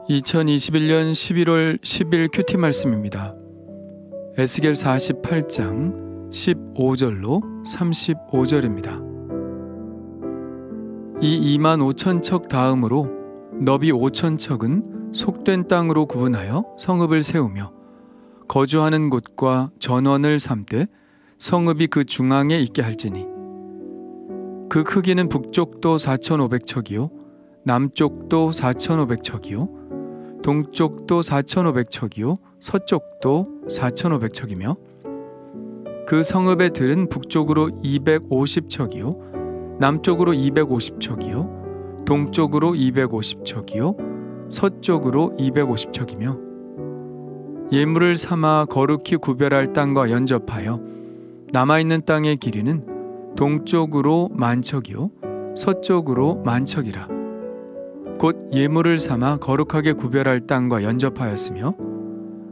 2021년 11월 10일 큐티 말씀입니다. 에스겔 48장 15절로 35절입니다. 이 25,000척 다음으로 너비 5,000척은 속된 땅으로 구분하여 성읍을 세우며 거주하는 곳과 전원을 삼되 성읍이 그 중앙에 있게 할지니 그 크기는 북쪽도 4,500척이요 남쪽도 4,500척이요 동쪽도 4,500척이요 서쪽도 4,500척이며 그 성읍의 들은 북쪽으로 250척이요 남쪽으로 250척이요 동쪽으로 250척이요 서쪽으로 250척이며 예물을 삼아 거룩히 구별할 땅과 연접하여 남아있는 땅의 길이는 동쪽으로 10,000척이요 서쪽으로 10,000척이라. 곧 예물을 삼아 거룩하게 구별할 땅과 연접하였으며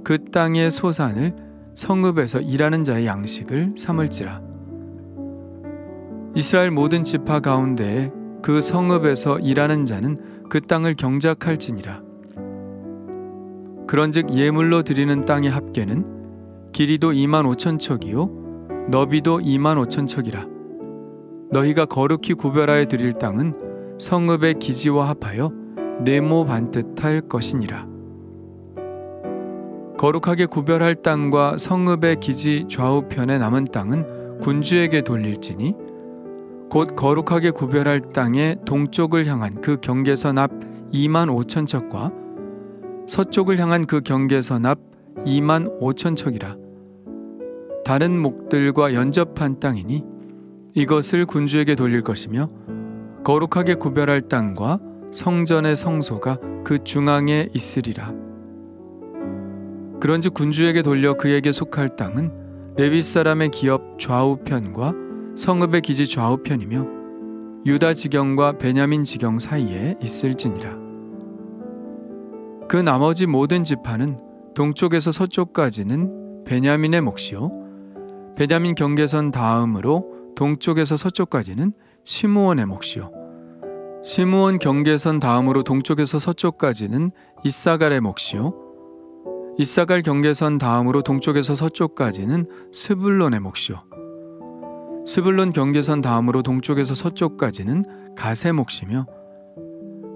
그 땅의 소산을 성읍에서 일하는 자의 양식을 삼을지라. 이스라엘 모든 지파 가운데에 그 성읍에서 일하는 자는 그 땅을 경작할지니라. 그런즉 예물로 드리는 땅의 합계는 길이도 25,000척이요 너비도 25,000척이라. 너희가 거룩히 구별하여 드릴 땅은 성읍의 기지와 합하여 네모 반듯할 것이니라. 거룩하게 구별할 땅과 성읍의 기지 좌우편에 남은 땅은 군주에게 돌릴지니 곧 거룩하게 구별할 땅의 동쪽을 향한 그 경계선 앞 25,000척과 서쪽을 향한 그 경계선 앞 25,000척이라. 다른 목들과 연접한 땅이니 이것을 군주에게 돌릴 것이며 거룩하게 구별할 땅과 성전의 성소가 그 중앙에 있으리라. 그런즉 군주에게 돌려 그에게 속할 땅은 레위 사람의 기업 좌우편과 성읍의 기지 좌우편이며 유다 지경과 베냐민 지경 사이에 있을지니라. 그 나머지 모든 지파는 동쪽에서 서쪽까지는 베냐민의 몫이요 베냐민 경계선 다음으로 동쪽에서 서쪽까지는 시므온의 몫이요 시므온 경계선 다음으로 동쪽에서 서쪽까지는 이사갈의 몫이요 이사갈 경계선 다음으로 동쪽에서 서쪽까지는 스불론의 몫이요 스불론 경계선 다음으로 동쪽에서 서쪽까지는 갓의 몫이며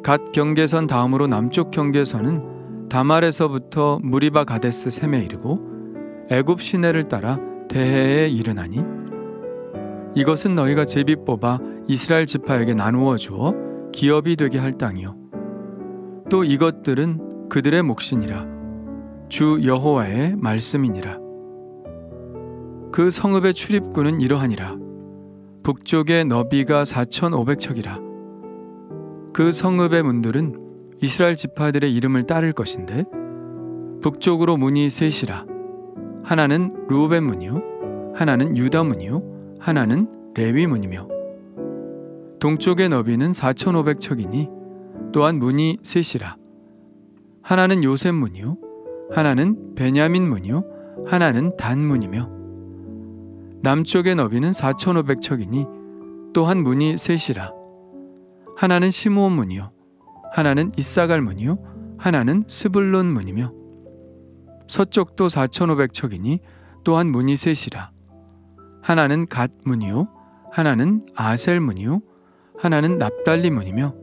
갓 경계선 다음으로 남쪽 경계선은 다말에서부터 무리바 가데스 셈에 이르고 애굽 시내를 따라 대해에 이르나니 이것은 너희가 제비 뽑아 이스라엘 지파에게 나누어 주어 기업이 되게 할 땅이요 또 이것들은 그들의 몫이니라. 주 여호와의 말씀이니라. 그 성읍의 출입구는 이러하니라. 북쪽의 너비가 4,500척이라. 그 성읍의 문들은 이스라엘 지파들의 이름을 따를 것인데 북쪽으로 문이 셋이라. 하나는 르우벤 문이요 하나는 유다 문이요 하나는 레위 문이며 동쪽의 너비는 4,500척이니 또한 문이 셋이라. 하나는 요셉 문이요 하나는 베냐민 문이요 하나는 단 문이며 남쪽의 너비는 4,500척이니 또한 문이 셋이라. 하나는 시므온 문이요 하나는 이사갈 문이요 하나는 스불론 문이며 서쪽도 4,500척이니 또한 문이 셋이라. 하나는 갓 문이요 하나는 아셀 문이요 하나는 납달리 문이며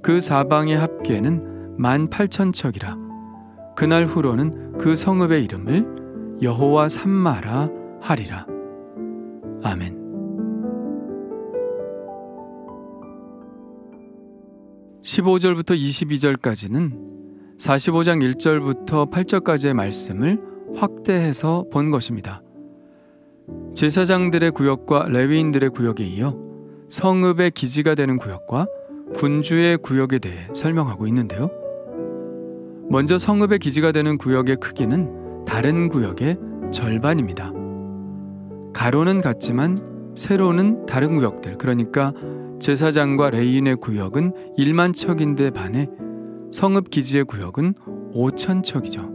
그 사방의 합계는 18,000척이라. 그날 후로는 그 성읍의 이름을 여호와 삼마라 하리라. 아멘. (15절부터 22절까지는) 45장 1절부터 8절까지의 말씀을 확대해서 본 것입니다. 제사장들의 구역과 레위인들의 구역에 이어 성읍의 기지가 되는 구역과 군주의 구역에 대해 설명하고 있는데요. 먼저 성읍의 기지가 되는 구역의 크기는 다른 구역의 절반입니다. 가로는 같지만 세로는 다른 구역들, 그러니까 제사장과 레위인의 구역은 10,000척인데 반해 성읍 기지의 구역은 5,000척이죠.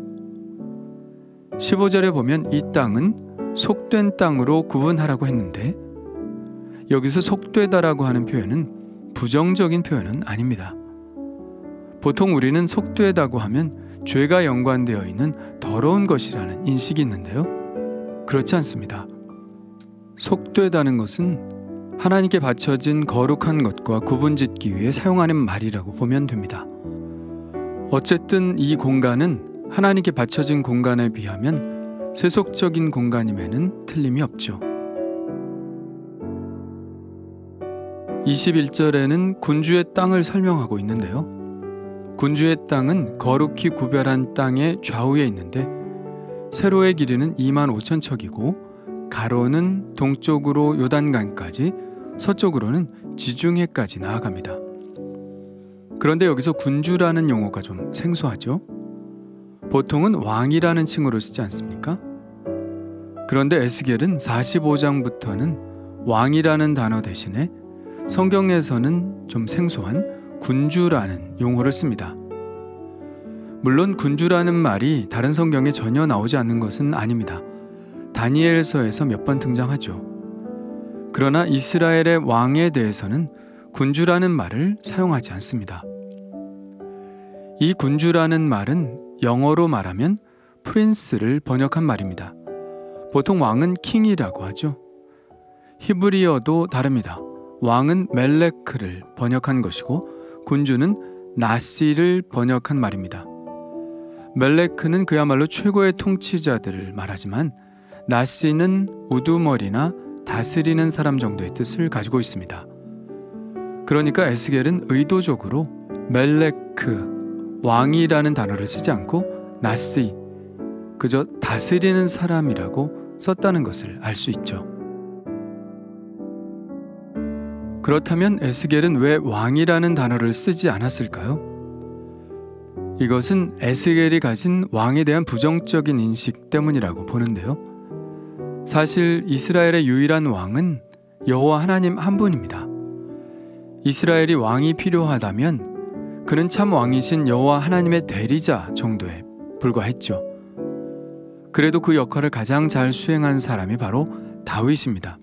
15절에 보면 이 땅은 속된 땅으로 구분하라고 했는데 여기서 속되다라고 하는 표현은 부정적인 표현은 아닙니다. 보통 우리는 속되다고 하면 죄가 연관되어 있는 더러운 것이라는 인식이 있는데요. 그렇지 않습니다. 속되다는 것은 하나님께 바쳐진 거룩한 것과 구분짓기 위해 사용하는 말이라고 보면 됩니다. 어쨌든 이 공간은 하나님께 바쳐진 공간에 비하면 세속적인 공간임에는 틀림이 없죠. 21절에는 군주의 땅을 설명하고 있는데요. 군주의 땅은 거룩히 구별한 땅의 좌우에 있는데 세로의 길이는 25,000척이고 가로는 동쪽으로 요단강까지 서쪽으로는 지중해까지 나아갑니다. 그런데 여기서 군주라는 용어가 좀 생소하죠? 보통은 왕이라는 칭호를 쓰지 않습니까? 그런데 에스겔은 45장부터는 왕이라는 단어 대신에 성경에서는 좀 생소한 군주라는 용어를 씁니다. 물론 군주라는 말이 다른 성경에 전혀 나오지 않는 것은 아닙니다. 다니엘서에서 몇 번 등장하죠. 그러나 이스라엘의 왕에 대해서는 군주라는 말을 사용하지 않습니다. 이 군주라는 말은 영어로 말하면 프린스를 번역한 말입니다. 보통 왕은 킹이라고 하죠. 히브리어도 다릅니다. 왕은 멜레크를 번역한 것이고 군주는 나시를 번역한 말입니다. 멜레크는 그야말로 최고의 통치자들을 말하지만 나시는 우두머리나 다스리는 사람 정도의 뜻을 가지고 있습니다. 그러니까 에스겔은 의도적으로 멜레크, 왕이라는 단어를 쓰지 않고 나시, 그저 다스리는 사람이라고 썼다는 것을 알 수 있죠. 그렇다면 에스겔은 왜 왕이라는 단어를 쓰지 않았을까요? 이것은 에스겔이 가진 왕에 대한 부정적인 인식 때문이라고 보는데요. 사실 이스라엘의 유일한 왕은 여호와 하나님 한 분입니다. 이스라엘이 왕이 필요하다면 그는 참 왕이신 여호와 하나님의 대리자 정도에 불과했죠. 그래도 그 역할을 가장 잘 수행한 사람이 바로 다윗입니다.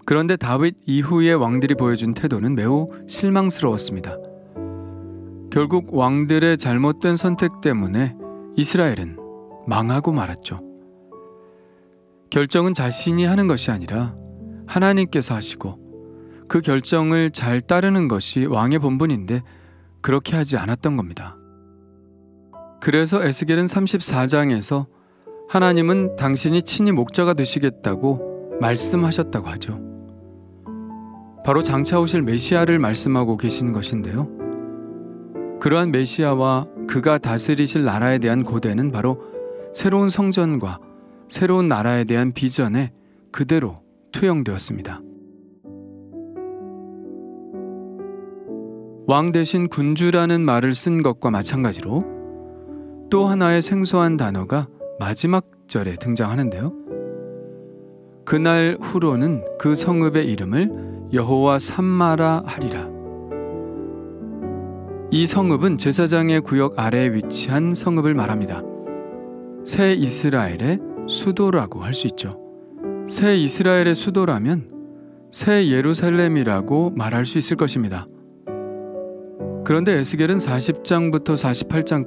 그런데 다윗 이후의 왕들이 보여준 태도는 매우 실망스러웠습니다. 결국 왕들의 잘못된 선택 때문에 이스라엘은 망하고 말았죠. 결정은 자신이 하는 것이 아니라 하나님께서 하시고 그 결정을 잘 따르는 것이 왕의 본분인데 그렇게 하지 않았던 겁니다. 그래서 에스겔은 34장에서 하나님은 당신이 친히 목자가 되시겠다고 말씀하셨다고 하죠. 바로 장차 오실 메시아를 말씀하고 계신 것인데요. 그러한 메시아와 그가 다스리실 나라에 대한 고대는 바로 새로운 성전과 새로운 나라에 대한 비전에 그대로 투영되었습니다. 왕 대신 군주라는 말을 쓴 것과 마찬가지로 또 하나의 생소한 단어가 마지막 절에 등장하는데요. 그날 후로는 그 성읍의 이름을 여호와 삼마라 하리라. 이 성읍은 제사장의 구역 아래에 위치한 성읍을 말합니다. 새 이스라엘의 수도라고 할 수 있죠. 새 이스라엘의 수도라면 새 예루살렘이라고 말할 수 있을 것입니다. 그런데 에스겔은 40장부터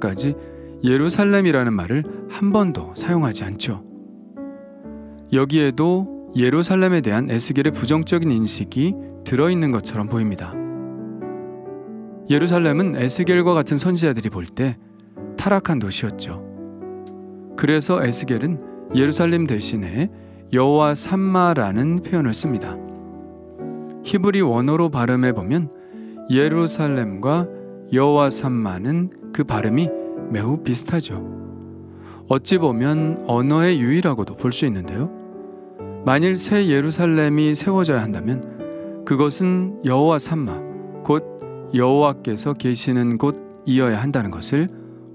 48장까지 예루살렘이라는 말을 한 번도 사용하지 않죠. 여기에도 예루살렘에 대한 에스겔의 부정적인 인식이 들어있는 것처럼 보입니다. 예루살렘은 에스겔과 같은 선지자들이 볼 때 타락한 도시였죠. 그래서 에스겔은 예루살렘 대신에 여호와 삼마라는 표현을 씁니다. 히브리 원어로 발음해 보면 예루살렘과 여호와 삼마는 그 발음이 매우 비슷하죠. 어찌 보면 언어의 유의라고도 볼 수 있는데요. 만일 새 예루살렘이 세워져야 한다면 그것은 여호와 삼마, 곧 여호와께서 계시는 곳이어야 한다는 것을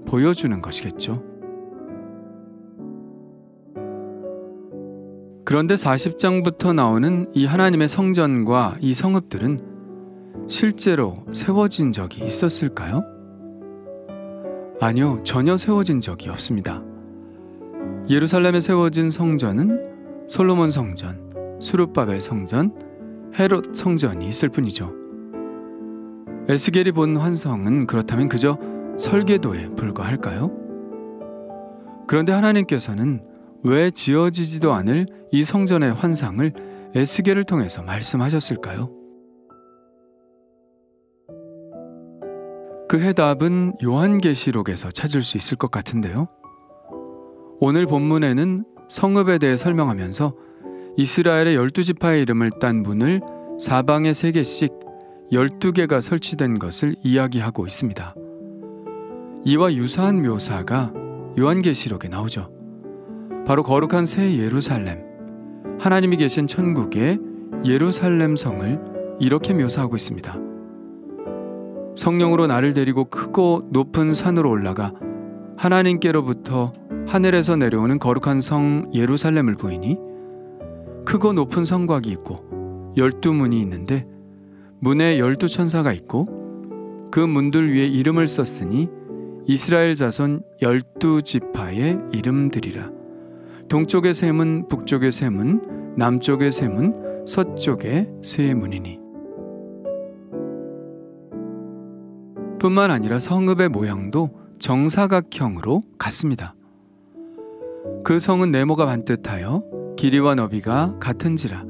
보여주는 것이겠죠. 그런데 40장부터 나오는 이 하나님의 성전과 이 성읍들은 실제로 세워진 적이 있었을까요? 아니요, 전혀 세워진 적이 없습니다. 예루살렘에 세워진 성전은 솔로몬 성전, 수룹바벨 성전, 헤롯 성전이 있을 뿐이죠. 에스겔이 본 환성은 그렇다면 그저 설계도에 불과할까요? 그런데 하나님께서는 왜 지어지지도 않을 이 성전의 환상을 에스겔을 통해서 말씀하셨을까요? 그 해답은 요한계시록에서 찾을 수 있을 것 같은데요. 오늘 본문에는 성읍에 대해 설명하면서 이스라엘의 12지파의 이름을 딴 문을 사방에 3개씩 12개가 설치된 것을 이야기하고 있습니다. 이와 유사한 묘사가 요한계시록에 나오죠. 바로 거룩한 새 예루살렘, 하나님이 계신 천국의 예루살렘 성을 이렇게 묘사하고 있습니다. 성령으로 나를 데리고 크고 높은 산으로 올라가 하나님께로부터 하늘에서 내려오는 거룩한 성 예루살렘을 보이니 크고 높은 성곽이 있고 12문이 있는데 문에 12천사가 있고 그 문들 위에 이름을 썼으니 이스라엘 자손 12지파의 이름들이라. 동쪽의 세 문, 북쪽의 세 문, 남쪽의 세 문, 서쪽의 세 문이니. 뿐만 아니라 성읍의 모양도 정사각형으로 같습니다. 그 성은 네모가 반듯하여 길이와 너비가 같은지라.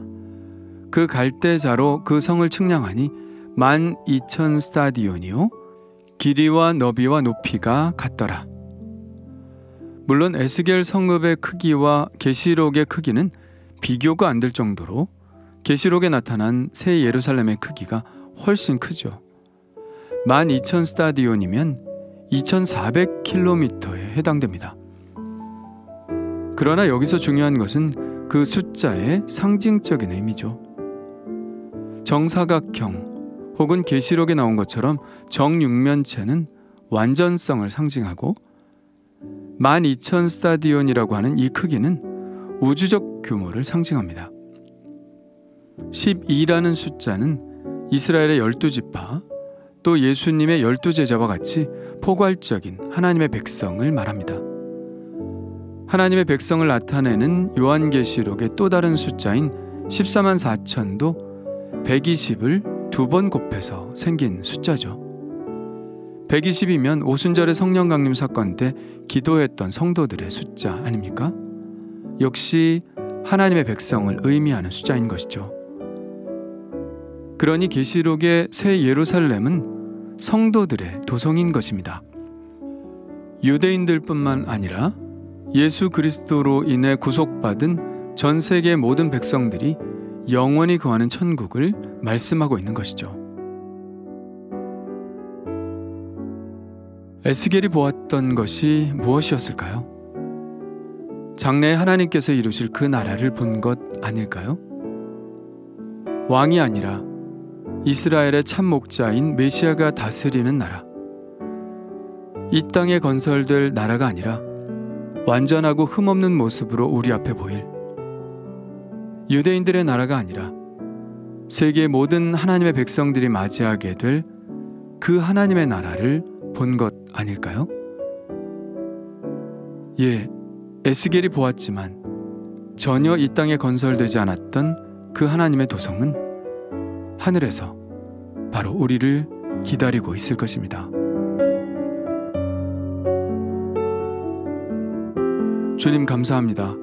그 갈대자로 그 성을 측량하니 12,000 스타디온이요 길이와 너비와 높이가 같더라. 물론 에스겔 성읍의 크기와 계시록의 크기는 비교가 안 될 정도로 계시록에 나타난 새 예루살렘의 크기가 훨씬 크죠. 12,000 스타디온이면 2,400km에 해당됩니다. 그러나 여기서 중요한 것은 그 숫자의 상징적인 의미죠. 정사각형 혹은 계시록에 나온 것처럼 정육면체는 완전성을 상징하고 12,000 스타디온이라고 하는 이 크기는 우주적 규모를 상징합니다. 12라는 숫자는 이스라엘의 12지파 또 예수님의 12제자와 같이 포괄적인 하나님의 백성을 말합니다. 하나님의 백성을 나타내는 요한계시록의 또 다른 숫자인 14만 4천도 120을 2번 곱해서 생긴 숫자죠. 120이면 오순절의 성령 강림 사건 때 기도했던 성도들의 숫자 아닙니까? 역시 하나님의 백성을 의미하는 숫자인 것이죠. 그러니 계시록의 새 예루살렘은 성도들의 도성인 것입니다. 유대인들뿐만 아니라 예수 그리스도로 인해 구속받은 전 세계 모든 백성들이 영원히 거하는 천국을 말씀하고 있는 것이죠. 에스겔이 보았던 것이 무엇이었을까요? 장래에 하나님께서 이루실 그 나라를 본 것 아닐까요? 왕이 아니라 이스라엘의 참 목자인 메시아가 다스리는 나라. 이 땅에 건설될 나라가 아니라 완전하고 흠없는 모습으로 우리 앞에 보일 유대인들의 나라가 아니라 세계 모든 하나님의 백성들이 맞이하게 될 그 하나님의 나라를 본 것 아닐까요? 예, 에스겔이 보았지만 전혀 이 땅에 건설되지 않았던 그 하나님의 도성은 하늘에서 바로 우리를 기다리고 있을 것입니다. 주님 감사합니다.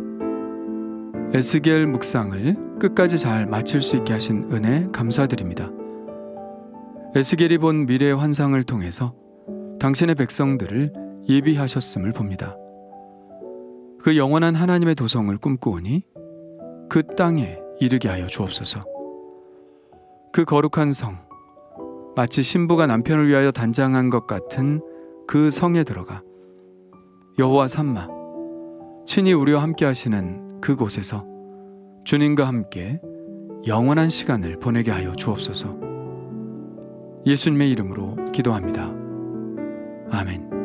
에스겔 묵상을 끝까지 잘 마칠 수 있게 하신 은혜 감사드립니다. 에스겔이 본 미래의 환상을 통해서 당신의 백성들을 예비하셨음을 봅니다. 그 영원한 하나님의 도성을 꿈꾸오니 그 땅에 이르게 하여 주옵소서. 그 거룩한 성, 마치 신부가 남편을 위하여 단장한 것 같은 그 성에 들어가 여호와 삼마, 친히 우리와 함께 하시는 그곳에서 주님과 함께 영원한 시간을 보내게 하여 주옵소서. 예수님의 이름으로 기도합니다. 아멘.